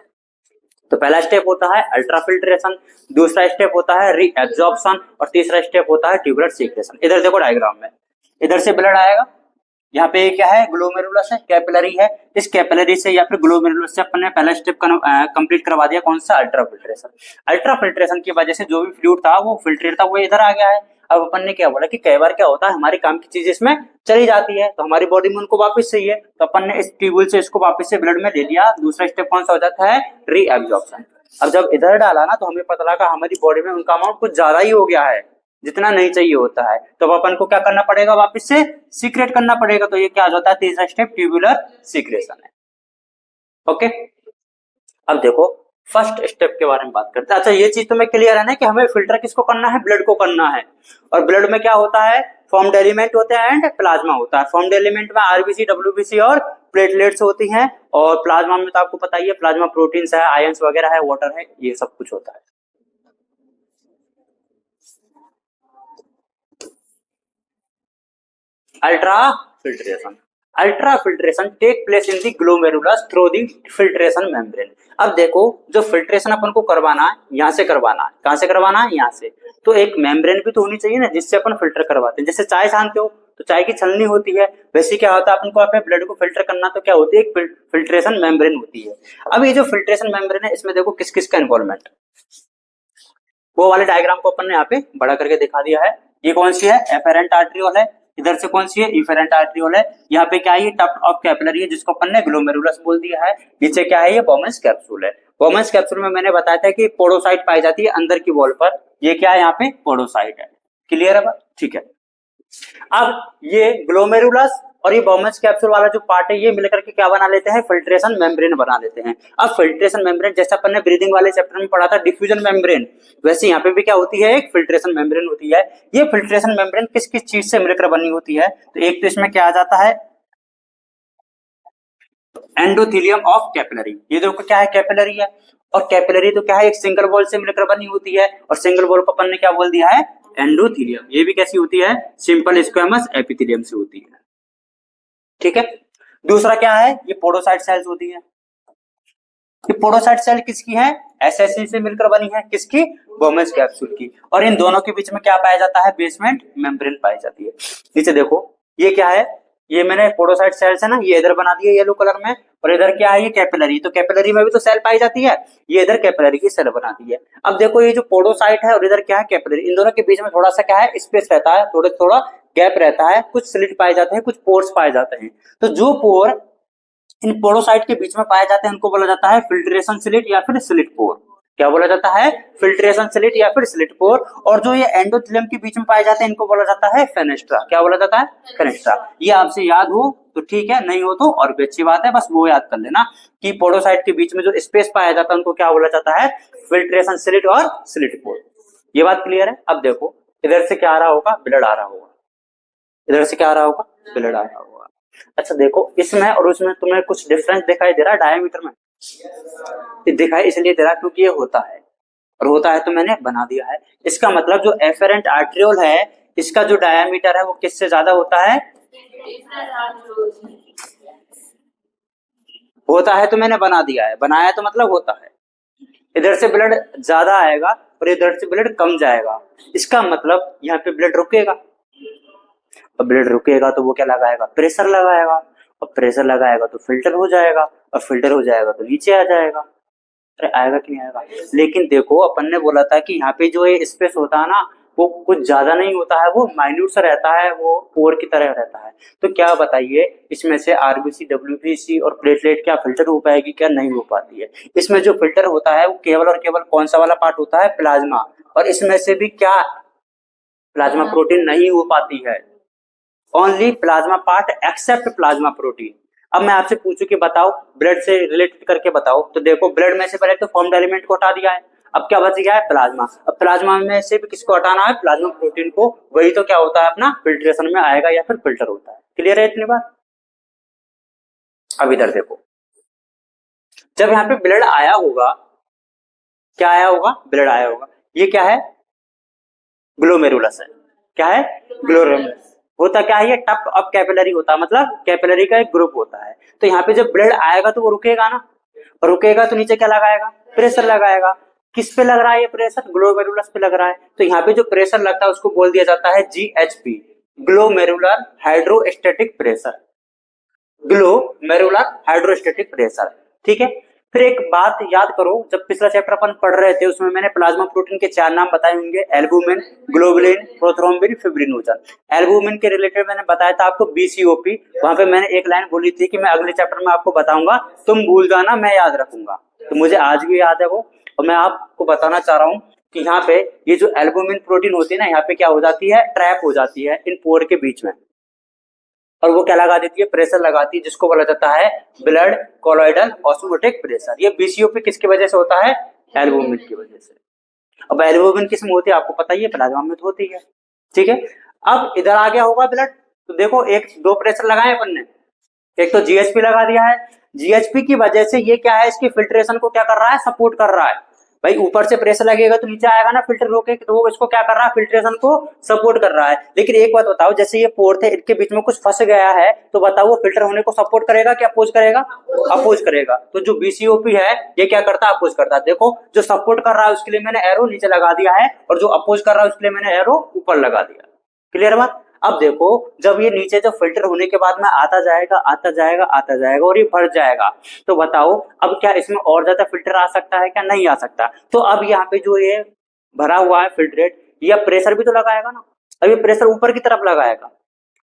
तो पहला स्टेप होता है अल्ट्रा फिल्ट्रेशन, दूसरा स्टेप होता है रीएब्जॉर्प्शन, और तीसरा स्टेप होता है ट्यूबुलर सीक्रेशन। इधर देखो डायग्राम में, इधर से ब्लड आएगा, यहाँ पे क्या है, ग्लोमेरुलस है, कैपिलरी है। इस कैपिलरी से या फिर ग्लोमेरुलस से अपन ने पहला स्टेप कंप्लीट करवा दिया, कौन सा, अल्ट्रा फिल्ट्रेशन। अल्ट्रा फिल्ट्रेशन की वजह से जो भी फ्लूइड था, वो फिल्ट्रेट था, वो इधर आ गया है। अब अपन ने क्या बोला कि कई बार क्या होता है, हमारे काम की चीज इसमें चली जाती है, तो हमारी बॉडी में उनको वापस चाहिए, तो अपन ने इस ट्यूबुल से इसको वापस से ब्लड में ले लिया। दूसरा स्टेप कौन सा हो जाता है, रीएब्जॉर्प्शन। अब जब इधर डाला ना, तो हमें पता लगा हमारी बॉडी में उनका अमाउंट कुछ ज्यादा ही हो गया है, जितना नहीं चाहिए होता है। तो अब अपन को क्या करना पड़ेगा, वापस से सीक्रेट करना पड़ेगा। तो ये क्या होता है, तीसरा स्टेप ट्यूबुलर सीक्रेशन है। ओके, अब देखो फर्स्ट स्टेप के बारे में बात करते हैं। अच्छा, ये चीज तो मैं क्लियर है ना कि हमें फिल्टर किसको करना है, ब्लड को करना है। और ब्लड में क्या होता है, फॉर्म्ड एलिमेंट होते हैं एंड प्लाज्मा होता है। फॉर्म्ड एलिमेंट में आरबीसी, डब्ल्यूबीसी और प्लेटलेट्स होती हैं, और प्लाज्मा में तो आपको पता ही है, प्लाज्मा प्रोटीन्स है, आयंस वगैरह है, वाटर है, ये सब कुछ होता है। Ultra filtration, ultra filtration take place in the glomerulus through the filtration membrane. अब देखो, जो फिल्ट्रेशन अपन को करवाना है, यहाँ से करवाना है, कहाँ से करवाना है, यहाँ से, तो एक मेम्ब्रेन भी तो होनी चाहिए ना, जिससे अपन फिल्टर करवाते हैं। जैसे चाय छानते हो तो चाय की छलनी होती है, वैसे क्या होता है, अपन को अपने ब्लड को फिल्टर करना, तो क्या होती है, एक फिल्ट्रेशन मेम्ब्रेन होती है। अब ये जो फिल्ट्रेशन मेम्ब्रेन है, इसमें देखो किस किस का इन्वॉल्वमेंट, वो वाले डायग्राम को अपन ने यहाँ पे बड़ा करके दिखा दिया है। ये कौन सी है, एफेरेंट आर्ट्रियोल है, इधर से कौन सी है, इफेरेंट आर्ट्रियोल है। यहाँ पे क्या है, ये टफ्ट ऑफ कैपिलरी है, जिसको अपन ने ग्लोमेरुलस बोल दिया है। नीचे क्या है, ये बोमेंस कैप्सूल है। बोमेंस कैप्सूल में मैंने बताया था कि पोडोसाइट पाई जाती है अंदर की वॉल पर, ये क्या है, यहाँ पे पोडोसाइट है। क्लियर है बात, ठीक है। अब ये ग्लोमेरुलस और ये बोमेंस कैप्सूल वाला जो पार्ट है, ये मिलकर के क्या बना लेते हैं, फिल्ट्रेशन मेम्ब्रेन बना लेते हैं। अब फिल्ट्रेशन मेम्ब्रेन, जैसा अपन ने ब्रीदिंग वाले चैप्टर में पढ़ा था डिफ्यूजन मेम्ब्रेन, वैसे यहाँ पे भी क्या होती है, एक फिल्ट्रेशन मेम्ब्रेन होती है। ये फिल्ट्रेशन मेम्ब्रेन किस किस चीज से मिलकर बनी होती है, तो एक तो इसमें क्या आ जाता है, एंडोथेलियम ऑफ कैपिलरी। ये देखो क्या है, कैपिलरी है, और कैपिलरी तो क्या है, एक सिंगल वॉल से मिलकर बनी होती है, और सिंगल वॉल को अपन ने क्या बोल दिया है, एंडोथेलियम। ये भी कैसी होती है, सिंपल स्क्वेमस एपिथेलियम से होती है। ठीक है। दूसरा क्या है, ये पोडोसाइट सेल्स होती है। ये पोडोसाइट सेल किसकी है, एसएससी से मिलकर बनी है, किसकी, बोमेंस कैप्सूल की। और इन दोनों के बीच में क्या पाया जाता है, बेसमेंट मेम्ब्रेन पाई जाती है। नीचे देखो, ये क्या है, ये मैंने पोडोसाइट सेल्स है ना, ये इधर बना दिए येलो कलर में, और इधर क्या है, ये कैपिलरी। तो कैपिलरी में भी तो सेल पाई जाती है, ये इधर कैपिलरी की सेल बना दी है। अब देखो, ये जो पोडोसाइट है और इधर क्या है, कैपिलरी, इन दोनों के बीच में थोड़ा सा क्या है, स्पेस रहता है, थोड़ा थोड़ा गैप रहता है, कुछ स्लिट पाए जाते हैं, कुछ पोर्स पाए जाते हैं। तो जो पोर इन पोरोसाइट के बीच में पाए जाते हैं, उनको बोला जाता है फिल्ट्रेशन स्लिट या फिर स्लिट पोर। क्या बोला जाता है, फिल्ट्रेशन स्लिट या फिर स्लिट पोर। और जो ये एंडोथेलियम के बीच में पाए जाते हैं, इनको बोला जाता है फेनेस्ट्रा। क्या बोला जाता है, फेनेस्ट्रा। ये आपसे याद हो तो ठीक है, नहीं हो तो और भी अच्छी बात है, बस वो याद कर लेना कि पोरोसाइट के बीच में जो स्पेस पाया जाता है, उनको क्या बोला जाता है, फिल्ट्रेशन स्लिट और स्लिट पोर। ये बात क्लियर है। अब देखो, इधर से क्या आ रहा होगा, ब्लड आ रहा होगा, इधर से क्या आ रहा होगा, ब्लड आ रहा होगा। अच्छा देखो, इसमें और उसमें तुम्हें कुछ डिफरेंस दिखाई दे रहा है डायमीटर में, दिखाई इसलिए दे रहा क्योंकि ये होता है, और होता है तो मैंने बना दिया है। इसका मतलब जो एफेरेंट आर्ट्रियोल है, इसका जो डायमीटर है वो किससे ज्यादा होता है, होता है तो मैंने बना दिया है, बनाया तो मतलब होता है। इधर से ब्लड ज्यादा आएगा और इधर से ब्लड कम जाएगा, इसका मतलब यहाँ पे ब्लड रुकेगा। और ब्लड रुकेगा तो वो क्या लगाएगा, प्रेशर लगाएगा, और प्रेशर लगाएगा तो फिल्टर हो जाएगा, और फिल्टर हो जाएगा तो नीचे आ जाएगा। अरे आएगा कि नहीं आएगा। लेकिन देखो, अपन ने बोला था कि यहाँ पे जो ये स्पेस होता है ना, वो कुछ ज्यादा नहीं होता है, वो माइन्यूट सा रहता है, वो पोर की तरह रहता है। तो क्या बताइए, इसमें से आरबीसी, डब्ल्यूबीसी और प्लेटलेट क्या फिल्टर हो पाएगी, क्या नहीं हो पाती है। इसमें जो फिल्टर होता है वो केवल और केवल कौन सा वाला पार्ट होता है, प्लाज्मा। और इसमें से भी क्या प्लाज्मा प्रोटीन नहीं हो पाती है, only plasma part except plasma protein. अब मैं आपसे पूछूं कि बताओ, ब्लड से रिलेटेड करके बताओ, तो देखो ब्लड में से पहले तो फॉर्म्ड एलिमेंट को हटा दिया है, अब क्या बच गया है, प्लाज्मा। अब प्लाज्मा में से भी किसको हटाना है, प्लाज्मा प्रोटीन को। वही तो क्या होता है अपना, फिल्ट्रेशन में आएगा या फिर फिल्टर होता है। क्लियर है इतनी बात। अब इधर देखो, जब यहाँ पे ब्लड आया होगा, क्या आया होगा, ब्लड आया होगा, ये क्या है, ग्लोमेरुलस है। क्या है, ग्लोमेरुलस। होता क्या है, ये टफ्ट ऑफ कैपिलरी होता है, मतलब कैपिलरी का एक ग्रुप होता है। तो यहाँ पे जब ब्लड आएगा तो वो रुकेगा ना, रुकेगा तो नीचे क्या लगाएगा, प्रेशर लगाएगा। किस पे लग रहा है ये प्रेशर, ग्लोमेरुलस पे लग रहा है। तो यहाँ पे जो प्रेशर लगता है उसको बोल दिया जाता है GHP, glomerular hydrostatic pressure, glomerular hydrostatic pressure. ठीक है। फिर एक बात याद करो, जब पिछला चैप्टर अपन पढ़ रहे थे उसमें मैंने प्लाज्मा प्रोटीन के 4 नाम बताए होंगे, albumin, globulin, prothrombin, fibrinogen. Albumin के रिलेटेड मैंने बताया था आपको BCOP, वहां पे मैंने एक लाइन बोली थी कि मैं अगले चैप्टर में आपको बताऊंगा, तुम भूल जाना, मैं याद रखूंगा। तो मुझे आज भी याद है वो, और मैं आपको बताना चाह रहा हूँ कि यहाँ पे ये जो एल्बुमिन प्रोटीन होती है ना, यहाँ पे क्या हो जाती है, ट्रैप हो जाती है इन पोर के बीच में, और वो क्या लगा देती है, प्रेशर लगाती है, जिसको बोला जाता है ब्लड कोलॉइडल ऑस्मोटिक प्रेशर। ये BCOP किसकी वजह से होता है, एल्बुमिन की वजह से। अब एल्बुमिन किस में होती है आपको पता ही है, प्लाज्मा में तो होती है। ठीक है। अब इधर आ गया होगा ब्लड, तो देखो एक दो प्रेशर लगाए अपन ने, एक तो जीएचपी लगा दिया है, जीएचपी की वजह से ये क्या है, इसकी फिल्ट्रेशन को क्या कर रहा है, सपोर्ट कर रहा है। भाई ऊपर से प्रेशर लगेगा तो नीचे आएगा ना फिल्टर होके, तो वो इसको क्या कर रहा है, फिल्ट्रेशन को सपोर्ट कर रहा है। लेकिन एक बात बताओ, जैसे ये पोर थे, इनके बीच में कुछ फंस गया है, तो बताओ वो फिल्टर होने को सपोर्ट करेगा कि अपोज करेगा? अपोज करेगा। तो जो बीसीओपी है ये क्या करता है, अपोज करता है। देखो जो सपोर्ट कर रहा है उसके लिए मैंने एरो नीचे लगा दिया है, और जो अपोज कर रहा है उसके लिए मैंने एरो ऊपर लगा दिया। क्लियर बात? अब देखो जब ये नीचे जो फिल्टर होने के बाद में आता जाएगा आता जाएगा आता जाएगा और ये भर जाएगा, तो बताओ अब क्या इसमें और ज्यादा फिल्टर आ सकता है क्या? नहीं आ सकता। तो अब यहाँ पे जो ये भरा हुआ है फिल्ट्रेट, ये प्रेशर भी तो लगाएगा ना। अब ये प्रेशर ऊपर की तरफ लगाएगा,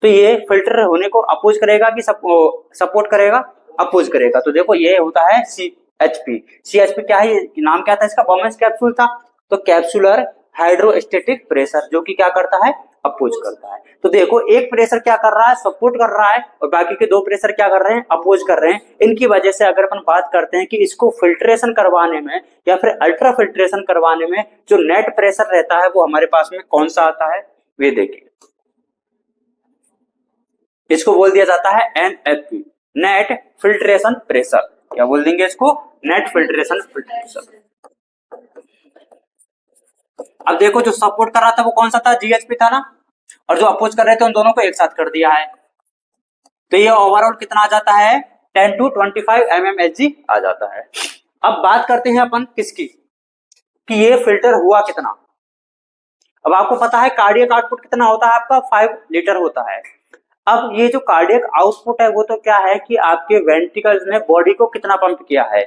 तो ये फिल्टर होने को अपोज करेगा कि सपोर्ट करेगा? अपोज करेगा। तो देखो ये होता है सीएचपी। सीएचपी क्या है, नाम क्या था इसका, बॉमेंस कैप्सूल था। तो कैप्सुलर हाइड्रोस्टेटिक प्रेशर, जो कि क्या करता है, अपोज करता है। तो देखो एक प्रेशर क्या कर रहा है, सपोर्ट कर रहा है, और बाकी के दो प्रेशर क्या कर रहे हैं, अपोज कर रहे हैं। इनकी वजह से अगर अपन बात करते हैं कि इसको फिल्ट्रेशन करवाने में या फिर अल्ट्रा फिल्ट्रेशन करवाने में जो नेट प्रेशर रहता है वो हमारे पास में कौन सा आता है, वे देखिए। इसको बोल दिया जाता है एनएफपी, नेट फिल्ट्रेशन प्रेशर। क्या बोल देंगे इसको, नेट फिल्ट्रेशन प्रेशर। अब देखो जो सपोर्ट कर रहा था वो कौन सा था, जीएचपी था ना, और जो अपोज कर रहे थे उन दोनों को एक साथ कर दिया है। तो ये ओवरऑल कितना आ जाता है, 10 to 25 mmHg आ जाता है। अब बात करते हैं अपन किसकी, कि ये फिल्टर हुआ कितना। अब आपको पता है कार्डियक आउटपुट कितना होता है आपका, 5 लीटर होता है। अब ये जो कार्डियक आउटपुट है वो तो क्या है कि आपके वेंट्रिकल्स ने बॉडी को कितना पंप किया है,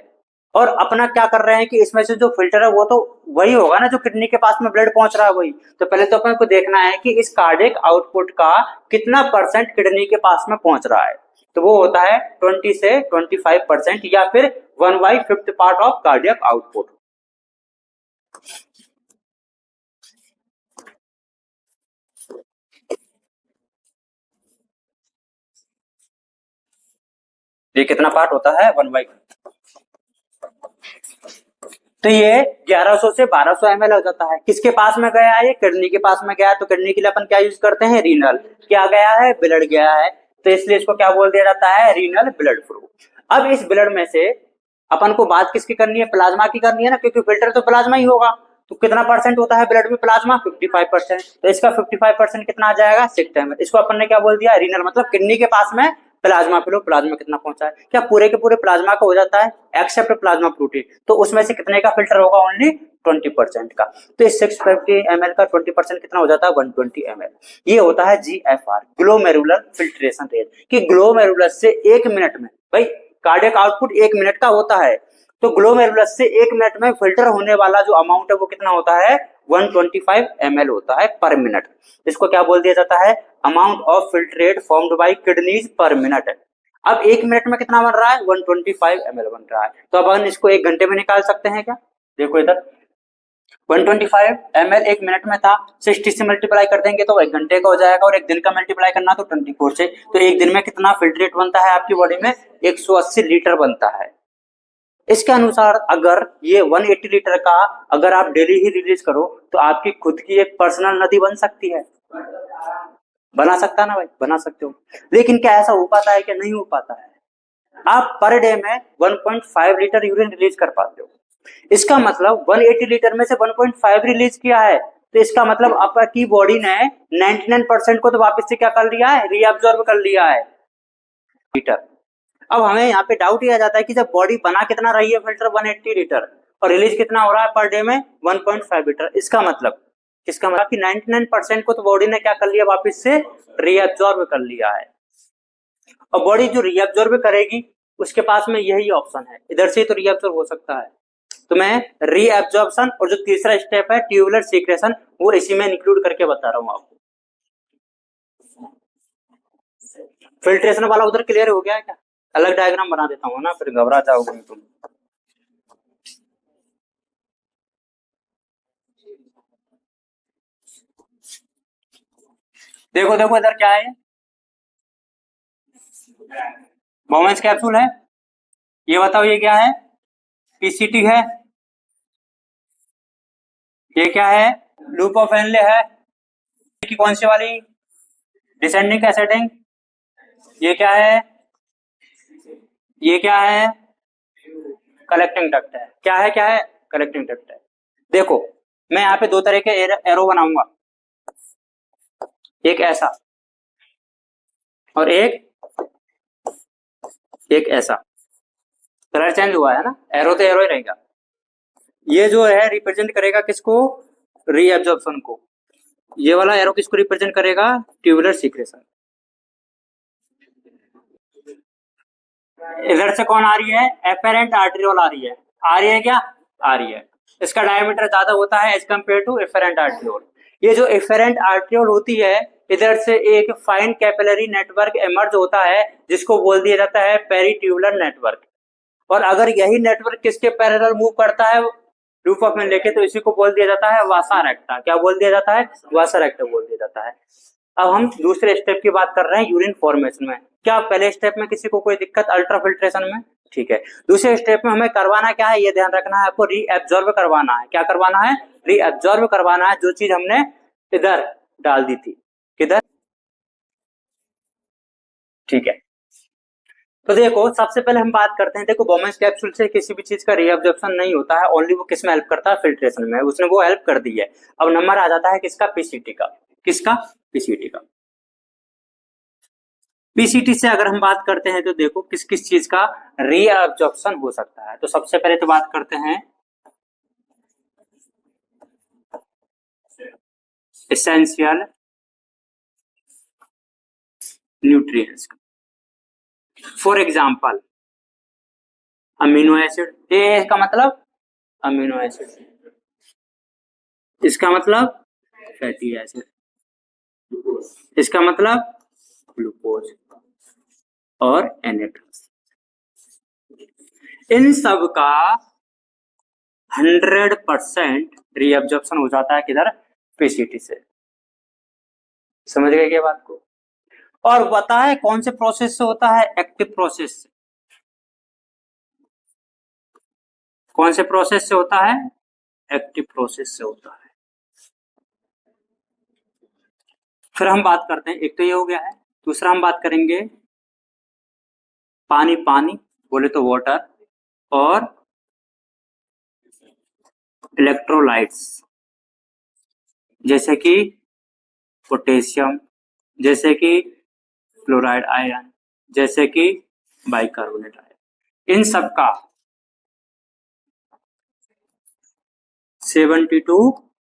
और अपना क्या कर रहे हैं कि इसमें से जो फिल्टर है वो तो वही होगा ना जो किडनी के पास में ब्लड पहुंच रहा है वही। तो पहले तो अपन को देखना है कि इस कार्डियक आउटपुट का कितना परसेंट किडनी के पास में पहुंच रहा है। तो वो होता है 20 से 25%, या फिर 1/5 पार्ट ऑफ कार्डियक आउटपुट। ये कितना पार्ट होता है, 1/5। तो ये 1100 से 1200 ml हो जाता है। किसके पास में गया है, ये किडनी के पास में गया है। तो किडनी के लिए अपन क्या यूज करते हैं, रीनल। क्या गया है, ब्लड गया है, तो इसलिए इसको क्या बोल दिया जाता है, रीनल ब्लड फ्लो। अब इस ब्लड में से अपन को बात किसकी करनी है, प्लाज्मा की करनी है ना, क्योंकि फिल्टर तो प्लाज्मा ही होगा। तो कितना परसेंट होता है ब्लड में प्लाज्मा, 55%। तो इसका 55% कितना आ जाएगा, 6 ml। इसको अपन ने क्या बोल दिया, रीनल, मतलब किडनी के पास में प्लाज्मा फ्लो। प्लाज्मा कितना पहुंचा है, क्या पूरे के पूरे प्लाज्मा का हो जाता है, एक्सेप्ट प्लाज्मा प्रोटीन। तो उसमें से कितने का फिल्टर होगा, ओनली 20% का। तो इस 650 ml का 20% कितना हो जाता है, 120 ml। ये होता है GFR, ग्लोमेरुलर फिल्ट्रेशन रेट, कि ग्लोमेरुलर से 1 मिनट में, भाई कार्डियक आउटपुट 1 मिनट का होता है, तो ग्लोमेरुलर से 1 मिनट में फिल्टर होने वाला जो अमाउंट है वो कितना होता है, 125 ml होता है पर मिनट। इसको क्या बोल दिया जाता है, amount of filtrate formed by kidneys पर मिनट। अब 1 मिनट में कितना बन रहा है, 125 ml बन रहा है। तो अब हम इसको 1 घंटे में निकाल सकते हैं क्या, देखो इधर 125 ml 1 मिनट में था, 60 से मल्टीप्लाई कर देंगे तो 1 घंटे का हो जाएगा, और 1 दिन का मल्टीप्लाई करना तो 24 से। तो 1 दिन में कितना फिल्ट्रेट बनता है आपकी बॉडी में, 180 लीटर बनता है। इसके अनुसार अगर ये 180 लीटर का अगर आप डेली ही रिलीज करो तो आपकी खुद की एक पर्सनल नदी बन सकती है। बना सकता है ना भाई, बना सकते हो। लेकिन क्या ऐसा हो पाता है कि नहीं हो पाता है, आप पर डे में 1.5 लीटर यूरिन रिलीज कर पाते हो। इसका मतलब 180 लीटर में से 1.5 रिलीज किया है, तो इसका मतलब आपकी बॉडी ने 99% को तो वापस से क्या कर लिया है, रीअब्सॉर्ब कर लिया है लीटर। अब हमें यहाँ पे डाउट ही आ जाता है कि जब बॉडी बना कितना रही है फिल्टर, 180 लीटर, और रिलीज कितना हो रहा है पर डे में 1.5 लीटर। इसका मतलब कि 99% को तो बॉडी ने क्या कर लिया, वापस से रीअब्सॉर्ब कर लिया है। और बॉडी जो रीअब्सॉर्ब करेगी उसके पास में यही ऑप्शन है, इधर से तो रीअब्सॉर्ब हो सकता है। तो मैं रीअब्सॉर्प्शन और जो तीसरा स्टेप है ट्यूबुलर सीक्रेशन, वो इसी में इंक्लूड करके बता रहा हूँ आपको। फिल्ट्रेशन वाला उधर क्लियर हो गया है क्या, अलग डायग्राम बना देता हूँ ना, फिर घबरा जाओगे तुम। देखो देखो इधर क्या है, मोमेंट्स कैप्सूल है। ये बताओ ये क्या है, पीसीटी है। ये क्या है, लूप ऑफ हेनले है। कि कौन सी वाली, डिसेंडिंग एसेंडिंग। ये क्या है, ये क्या है? कलेक्टिंग डक्ट है। क्या है? क्या है? कलेक्टिंग डक्ट है। देखो मैं यहाँ पे दो तरह के एरो बनाऊंगा, एक ऐसा और एक ऐसा। कलर चेंज हुआ है ना, एरो तो एरो ही रहेगा। ये जो है रिप्रेजेंट करेगा किसको? रीअब्जॉर्प्शन को। ये वाला एरो किसको रिप्रेजेंट करेगा? Tubular secretion. इधर से कौन आ रही है? एफेरेंट आर्टेरियोल आ रही है। आ रही है क्या? आ रही है। इसका डायमीटर ज्यादा होता है as compare to efferent arteriole. ये जो एफेरेंट आर्टेरियोल होती है, इधर से एक फाइन कैपिलरी नेटवर्क इमर्ज होता है जिसको बोल दिया जाता है पेरिट्यूबुलर नेटवर्क। और अगर यही नेटवर्क किसके पैरेलल मूव करता है रूफ ऑफ में लेके, तो इसी को बोल दिया जाता है वासा रेक्टा। क्या बोल दिया जाता है? वासा रेक्टा बोल दिया जाता है। अब हम दूसरे स्टेप की बात कर रहे हैं, यूरिन फॉर्मेशन में। क्या पहले स्टेप में किसी को कोई दिक्कत अल्ट्राफिल्ट्रेशन में? ठीक है। दूसरे स्टेप में हमें करवाना क्या है, ये ध्यान रखना है आपको, रीएब्जॉर्ब करवाना है। क्या करवाना है? रीएब्जॉर्ब करवाना है जो चीज हमने इधर डाल दी थी। किधर? ठीक है। तो देखो सबसे पहले हम बात करते हैं, देखो बोमेंस कैप्सूल से किसी भी चीज का रीअब्जॉर्प्शन नहीं होता है, ओनली वो किस में हेल्प करता है? फिल्ट्रेशन में। उसने वो हेल्प कर दी है। अब नंबर आ जाता है किसका? पीसीटी का। किसका? पीसीटी का। पीसीटी से अगर हम बात करते हैं तो देखो किस किस चीज का रीअब्जॉर्प्शन हो सकता है। तो सबसे पहले तो बात करते हैं एसेंशियल न्यूट्रिएंट्स का। For example amino acid. A का मतलब अमीनो एसिड, इसका मतलब फैटी एसिड, इसका मतलब ग्लूकोज और Na+। इन सब का 100% रीअब्जॉर्प्शन हो जाता है किधर? पीसीटी से। समझ गए क्या बात को? और पता है कौन से प्रोसेस से होता है? एक्टिव प्रोसेस से। कौन से प्रोसेस से होता है? एक्टिव प्रोसेस से होता है। फिर हम बात करते हैं, एक तो ये हो गया है, दूसरा हम बात करेंगे पानी। पानी बोले तो वाटर, और इलेक्ट्रोलाइट्स जैसे कि पोटेशियम, जैसे कि क्लोराइड आयन, जैसे कि बाइकार्बोनेट आयन। इन सब का 70 to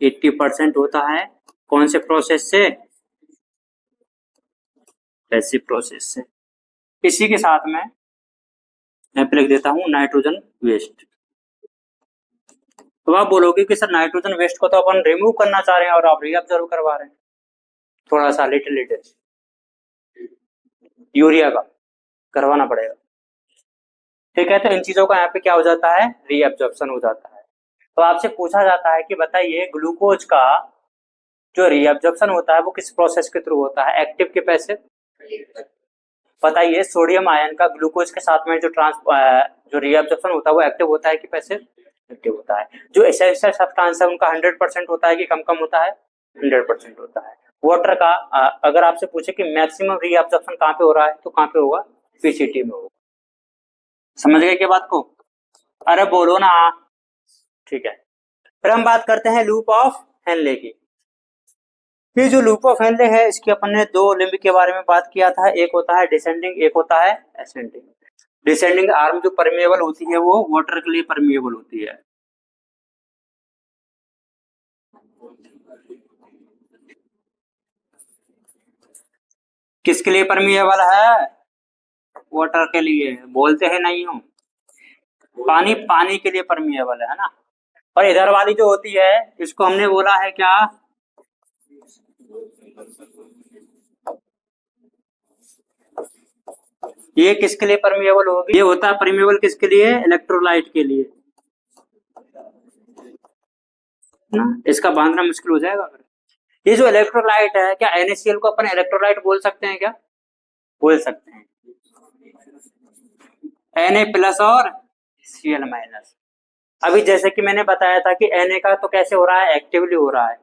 80% होता है कौन से प्रोसेस से? पैसिव प्रोसेस से। इसी के साथ में मैं लिख देता हूं नाइट्रोजन वेस्ट। तो आप बोलोगे कि सर नाइट्रोजन वेस्ट को तो अपन रिमूव करना चाह रहे हैं और आप रीअब्जॉर्ब करवा रहे हैं, थोड़ा सा लिटिल यूरिया का करवाना पड़ेगा। ठीक है। तो इन चीजों का यहाँ पे क्या हो जाता है? रीअब्जॉर्प्शन हो जाता है। तो आपसे पूछा जाता है कि बताइए ग्लूकोज का जो रीअब्जॉर्प्शन होता है वो किस प्रोसेस के थ्रू होता है? एक्टिव के पैसिव? बताइए सोडियम आयन का ग्लूकोज के साथ में जो रीअब्जॉर्प्शन होता है वो एक्टिव होता है कि पैसिव? एक्टिव होता है। जो एसेंशियल सब्सटेंस है उनका 100% होता है कि कम कम होता है? 100% होता है। वाटर का अगर आपसे पूछे कि मैक्सिमम रीअब्जॉर्प्शन कहाँ पे हो रहा है, तो कहाँ पे होगा? पीसीटी में होगा। समझ गए क्या बात को? अरे बोलो ना। ठीक है। फिर हम बात करते हैं लूप ऑफ हेनले की। ये जो लूप ऑफ हेनले है, इसकी अपन ने दो लिंब के बारे में बात किया था, एक होता है डिसेंडिंग, एक होता है असेंडिंग। डिसेंडिंग आर्म जो परमेएबल होती है वो वाटर के लिए परमेएबल होती है। किसके लिए परमेएबल है? वाटर के लिए। बोलते हैं नहीं हो, पानी पानी के लिए परमेएबल है ना। और इधर वाली जो होती है इसको हमने बोला है क्या? ये किसके लिए परमेएबल होगी? ये होता है परमेएबल किसके लिए? इलेक्ट्रोलाइट के लिए ना। इसका बांधना मुश्किल हो जाएगा। ये जो इलेक्ट्रोलाइट है, क्या NaCl को अपन इलेक्ट्रोलाइट बोल सकते हैं क्या? बोल सकते हैं। Na+ और Cl-। अभी जैसे कि मैंने बताया था कि Na का तो कैसे हो रहा है? एक्टिवली हो रहा है।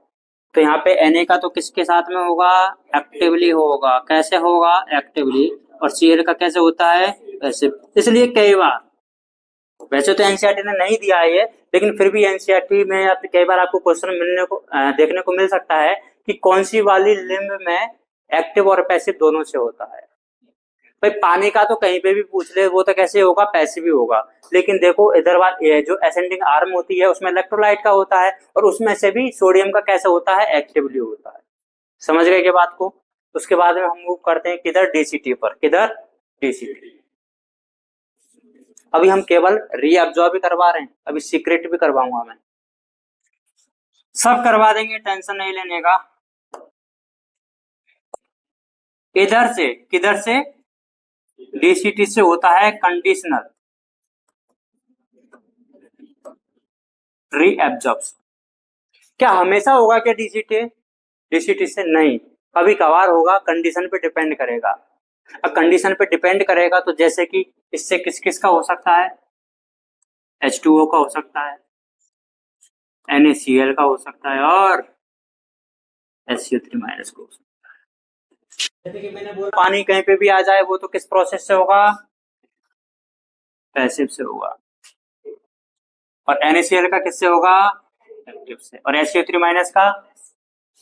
तो यहाँ पे Na का तो किसके साथ में होगा? एक्टिवली होगा। कैसे होगा? एक्टिवली। और Cl का कैसे होता है? पैसिव, इसलिए कई बार, वैसे तो एनसीईआरटी ने नहीं दिया है ये, लेकिन फिर भी एनसीईआरटी में या फिर कई बार आपको क्वेश्चन मिलने को देखने को मिल सकता है कि कौन सी वाली लिम्ब में एक्टिव और पैसिव दोनों से होता है। भाई पानी का तो कहीं पे भी पूछ ले, वो तो कैसे होगा, पैसिव भी होगा। लेकिन देखो इधर वाली जो असेंडिंग आर्म होती है उसमें इलेक्ट्रोलाइट का होता है, और उसमें से भी सोडियम का कैसे होता है, एक्टिवली होता है। समझ गए क्या बात को। उसके बाद में हम मूव करते हैं किधर, डीसीटी पर। किधर, डीसीटी। अभी हम केवल रीअब्जॉर्ब भी करवा रहे हैं, अभी सीक्रेट भी करवाऊंगा मैं, सब करवा देंगे, टेंशन नहीं लेने का। इधर से किधर से, डीसीटी से होता है कंडीशनल रीअब्जॉर्प्शन। क्या हमेशा होगा क्या डीसीटी, डीसीटी से नहीं, कभी कभार होगा, कंडीशन पे डिपेंड करेगा। अब कंडीशन पे डिपेंड करेगा तो जैसे कि इससे किस किस का हो सकता है, H2O का हो सकता है, NaCl का हो सकता है, और SO3 माइनस का हो सकता है। जैसे कि मैंने बोला पानी कहीं पे भी आ जाए वो तो किस प्रोसेस से होगा, पैसिव से होगा, और NaCl का किससे होगा, एक्टिव से, और SO3 माइनस का,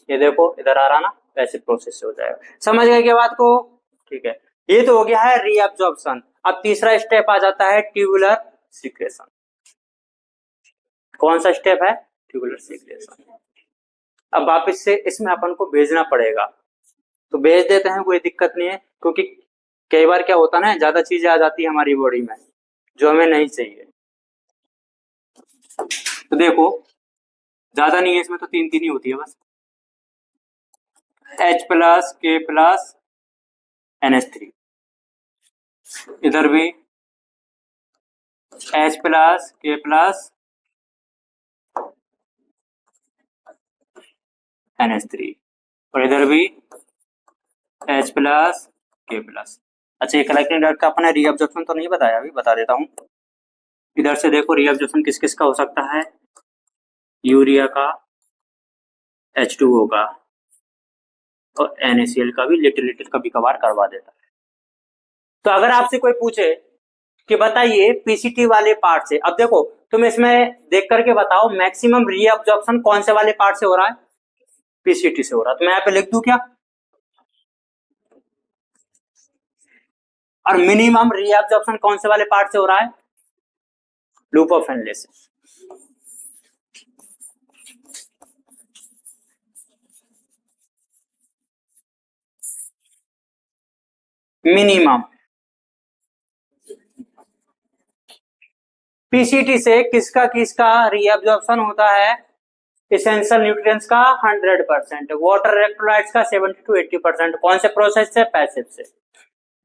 ये देखो इधर आ रहा ना, पैसिव प्रोसेस से हो जाएगा। समझ गए क्या बात को, ठीक है। ये तो हो गया है रीअब्जॉर्प्शन। अब तीसरा स्टेप आ जाता है ट्यूबुलर सीक्रेशन। कौन सा स्टेप है, ट्यूबुलर सीक्रेशन। अब वापस से इसमें अपन को भेजना पड़ेगा, तो भेज देते हैं, कोई दिक्कत नहीं है, क्योंकि कई बार क्या होता है ना, ज्यादा चीजें आ जाती है हमारी बॉडी में जो हमें नहीं चाहिए। तो देखो ज्यादा नहीं है इसमें, तो तीन ही होती है बस, H plus K plus NH3, इधर भी H plus K plus NH3, और इधर भी H प्लस K प्लस। अच्छा ये कलेक्टिंग डायरेक्ट का अपना रीअब्जॉर्प्शन तो नहीं बताया, अभी बता देता हूँ। इधर से देखो रीअब्जॉर्प्शन किस किस का हो सकता है, यूरिया का, H2O का, और NaCl का भी लिटिल कभी कभार करवा देता है। तो अगर आपसे कोई पूछे कि बताइए पीसीटी वाले पार्ट से, अब देखो तुम इसमें देख करके बताओ मैक्सिमम रीअब्जॉर्प्शन कौन से वाले पार्ट से हो रहा है, पीसीटी से हो रहा है। तो मैं यहाँ पे लिख दूं क्या, और मिनिमम रीअब्जॉर्प्शन कौन से वाले पार्ट से हो रहा है, लूप ऑफ हेनले से। मिनिमम पीसीटी से किसका किसका रीअब्जॉर्प्शन होता है, एसेंशियल न्यूट्रिएंट्स का 100%, वाटर इलेक्ट्रोलाइट्स का 70 to 80%। कौन से प्रोसेस से, पैसिव से।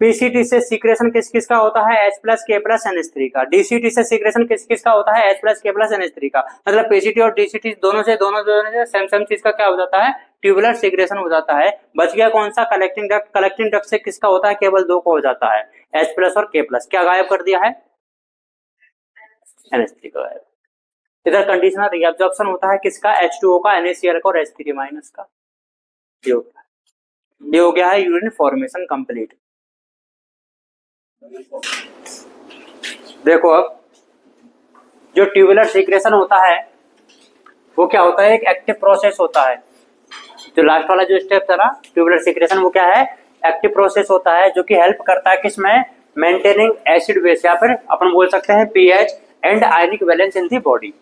पीसीटी से सीक्रेशन किस किस का होता है, H plus K plus NH3 का। डीसीटी से सीक्रेशन किस किस का होता है, H plus K plus NH3 का। मतलब पीसीटी और डीसीटी दोनों से सेम चीज का क्या हो जाता है, ट्यूबुलर सीक्रेशन हो जाता है। बच गया कौन सा, कलेक्टिंग डक्ट। कलेक्टिंग डक्ट से किसका होता है, केवल दो को हो जाता है, H प्लस और K प्लस। क्या गायब कर दिया है, NH3 का गायब। इधर कंडीशनल रीअब्जॉर्प्शन होता है किसका, H2O का, NaCl का और H3 माइनस का। ये हो गया है यूरिन फॉर्मेशन कंप्लीट। देखो अब जो ट्यूबुलर सीक्रेशन होता है वो क्या होता है, एक एक्टिव प्रोसेस होता है। जो लास्ट वाला जो स्टेप था ना ट्यूबुलर सीक्रेशन, वो क्या है, एक्टिव प्रोसेस होता है, जो कि हेल्प करता है किसमें, मेंटेनिंग एसिड बेस, या फिर अपन बोल सकते हैं pH and ionic balance in the body.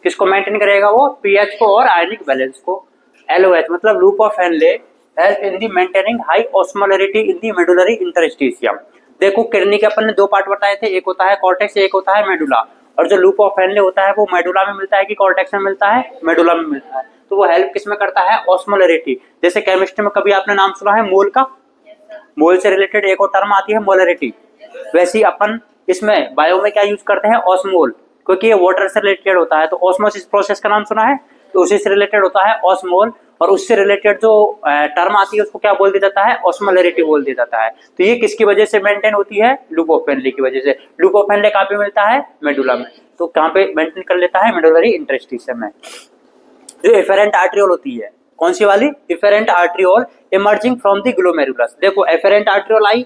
किसको मेंटेन करेगा वो, पीएच को और आयनिक बैलेंस को। एलओएच मतलब loop of Henley help in the maintaining high osmolarity in the medullary interstitium. देखो किडनी के अपन ने दो पार्ट बताए थे, एक होता है कॉर्टेक्स, एक होता है मेडुला। और जो लूप ऑफ हेनले होता है वो मेडुला में मिलता है कि कॉर्टेक्स में मिलता है, मेडुला में मिलता है। तो वो हेल्प किसमें करता है, ऑस्मोलरिटी। जैसे केमिस्ट्री में कभी आपने नाम सुना है मोल का, मोल से रिलेटेड एक और टर्म आती है मोलरिटी। वैसे ही अपन इसमें बायो में क्या यूज करते हैं, ऑस्मोल, क्योंकि ये वाटर से रिलेटेड होता है। तो ऑस्मोसिस प्रोसेस का नाम सुना है, तो उसी से रिलेटेड होता है ऑस्मोल। और उससे रिलेटेड जो टर्म आती है उसको क्या बोल दिया जाता है, ऑस्मोलरिटी बोल दिया जाता है। तो ये किसकी वजह से मेंटेन होती है, लूप ऑफ हेनले की वजह से। लूप ऑफ हेनले कहाँ पे मिलता है, मेडुला में। तो कहाँ पे मेंटेन कर लेता है, मेडुलरी इंटरस्टिशियम में। जो एफेरेंट आर्ट्रियोल होती है, कौन सी वाली, efferent arteriole emerging from the glomerulus. देखो एफेरेंट आर्ट्रियोल आई,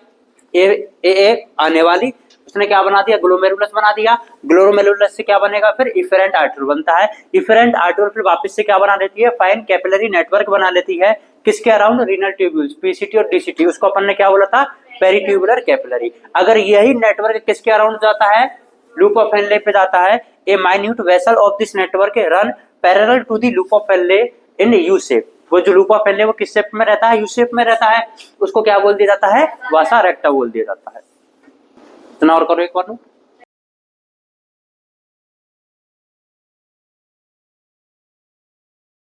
ए आने वाली, उसने क्या बना दिया, ग्लोमेरुलस बना दिया। ग्लोमेरुलस से क्या बनेगा, फिर इफेरेंट आर्टरी बनता है। इफेरेंट आर्टरी फिर वापस से क्या बना देती है, फाइन कैपिलरी नेटवर्क बना लेती है। किसके अराउंड, रीनल ट्यूब्यूल्स, पीसीटी और डीसीटी, उसको अपन ने क्या बोला था, पेरिट्यूबुलर कैपिलरी। अगर यही नेटवर्क किसके अराउंड जाता है, लूप ऑफ हेनले पे जाता है, a minute vessel of this network run parallel to the loop of Henle in U shape. वो जो लूप ऑफ हेनले वो किस शेप में रहता है, यू शेप में रहता है, उसको क्या बोल दिया जाता है, वासा रेक्टा बोल दिया जाता है। इतना और करो एक बार।